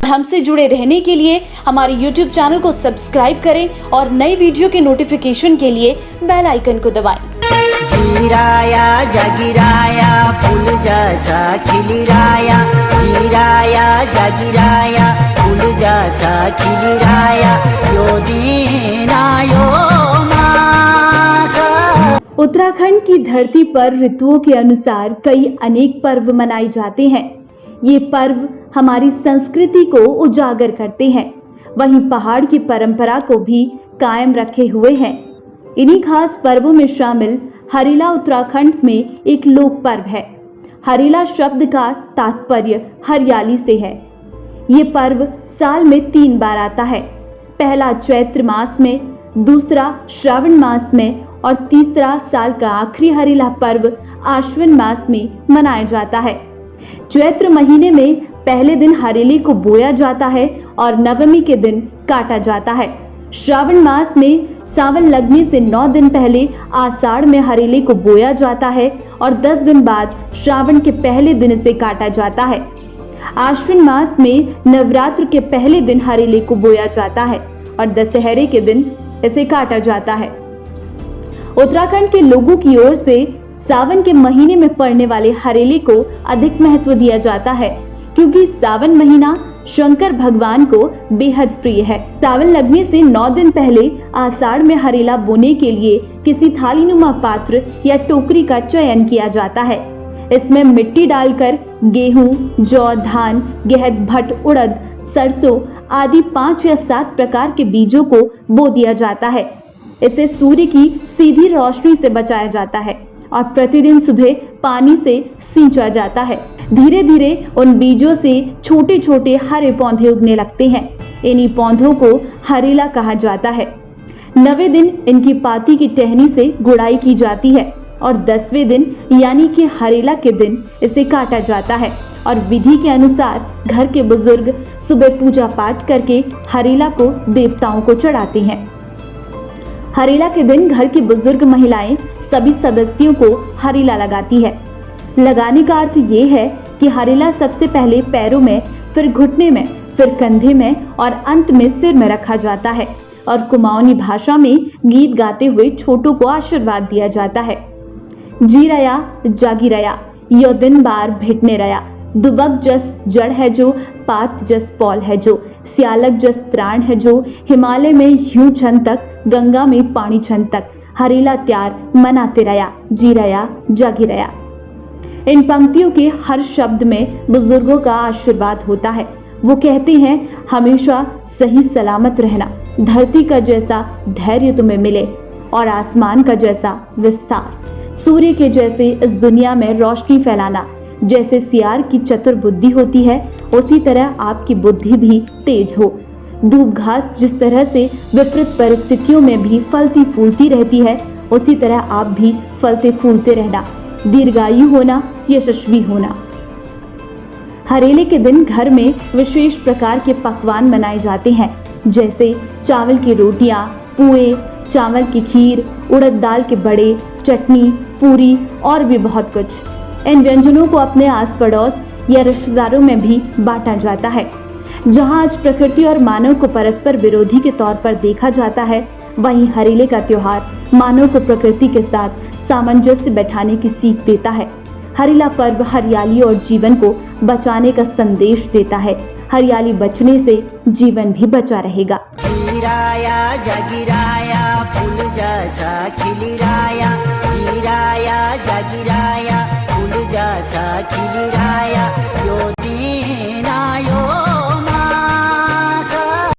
हमसे जुड़े रहने के लिए हमारे YouTube चैनल को सब्सक्राइब करें और नई वीडियो के नोटिफिकेशन के लिए बेल आइकन को दबाएं। जीराया जगिराया फूल जैसा खिलिराया, जीराया जगिराया फूल जैसा खिलिराया, यो दीना यो मास। उत्तराखंड की धरती पर ऋतुओं के अनुसार कई अनेक पर्व मनाए जाते हैं। ये पर्व हमारी संस्कृति को उजागर करते हैं, वहीं पहाड़ की परंपरा को भी कायम रखे हुए हैं। इन्हीं खास पर्वों में शामिल हरेला उत्तराखंड में एक लोक पर्व है। हरेला शब्द का तात्पर्य हरियाली से है। ये पर्व साल में 3 बार आता है। पहला चैत्र मास में, दूसरा श्रावण मास में और तीसरा साल का आखिरी हरेला पर्व आश्विन मास में मनाया जाता है। चैत्र महीने में पहले दिन हरेले को बोया जाता है और नवमी के दिन काटा जाता है। श्रावण मास में सावन लगने से 9 दिन पहले आषाढ़ में हरेले को बोया जाता है और 10 दिन बाद श्रावण के पहले दिन इसे काटा जाता है। आश्विन मास में नवरात्र के पहले दिन हरेले को बोया जाता है और दशहरे के दिन इसे काटा जाता है। उत्तराखंड के लोगों की ओर से सावन के महीने में पड़ने वाले हरेले को अधिक महत्व दिया जाता है, क्योंकि सावन महीना शंकर भगवान को बेहद प्रिय है। सावन लगने से 9 दिन पहले आषाढ़ में हरेला बोने के लिए किसी थालीनुमा पात्र या टोकरी का चयन किया जाता है। इसमें मिट्टी डालकर गेहूं, जौ, धान, गेहूं, भट, उड़द, सरसों आदि 5 या 7 प्रकार के बीजों को बो दिया जाता है। इसे सूर्य की सीधी रोशनी से बचाया जाता है और प्रतिदिन सुबह पानी से सींचा जाता है। धीरे धीरे उन बीजों से छोटे छोटे हरे पौधे उगने लगते हैं। इन्हीं पौधों को हरेला कहा जाता है। 9वें दिन इनकी पाती की टहनी से गुड़ाई की जाती है और 10वें दिन यानी कि हरेला के दिन इसे काटा जाता है और विधि के अनुसार घर के बुजुर्ग सुबह पूजा पाठ करके हरेला को देवताओं को चढ़ाते हैं। हरेला के दिन घर की बुजुर्ग महिलाएं सभी सदस्यों को हरेला लगाती है। लगाने का अर्थ ये है कि हरेला सबसे पहले पैरों में, फिर घुटने में, फिर कंधे में और अंत में सिर में रखा जाता है और कुमाऊनी भाषा में गीत गाते हुए छोटों को आशीर्वाद दिया जाता है। जीराया जागिराया यो दिन बार भेटने रया, दुबक जस जड़ है जो, पात जस पौल है जो, सियालक जस त्राण है जो, हिमालय में यूं छन तक, गंगा में पानी छन तक, हरेला त्यार मनाते रया, जीराया जागिराया। इन पंक्तियों के हर शब्द में बुजुर्गों का आशीर्वाद होता है। वो कहते हैं हमेशा सही सलामत रहना, धरती का जैसा धैर्य तुम्हें मिले और आसमान का जैसा विस्तार, सूर्य के जैसे इस दुनिया में रोशनी फैलाना। जैसे सियार की चतुर बुद्धि होती है, उसी तरह आपकी बुद्धि भी तेज हो। धूप घास जिस तरह से विपरीत परिस्थितियों में भी फलती फूलती रहती है, उसी तरह आप भी फलते फूलते रहना, दीर्घायु होना, यशस्वी होना। हरेले के दिन घर में विशेष प्रकार के पकवान बनाए जाते हैं, जैसे चावल की रोटियां, पुए, चावल की खीर, उड़द दाल के बड़े, चटनी, पूरी और भी बहुत कुछ। इन व्यंजनों को अपने आस पड़ोस या रिश्तेदारों में भी बांटा जाता है। जहां आज प्रकृति और मानव को परस्पर विरोधी के तौर पर देखा जाता है, वहीं हरेले का त्योहार मानव को प्रकृति के साथ सामंजस्य बैठाने की सीख देता है। हरेला पर्व हरियाली और जीवन को बचाने का संदेश देता है। हरियाली बचने से जीवन भी बचा रहेगा। जीराया जगिराया फूल जैसा खिलिराया, जीराया जगिराया फूल जैसा खिलिराया।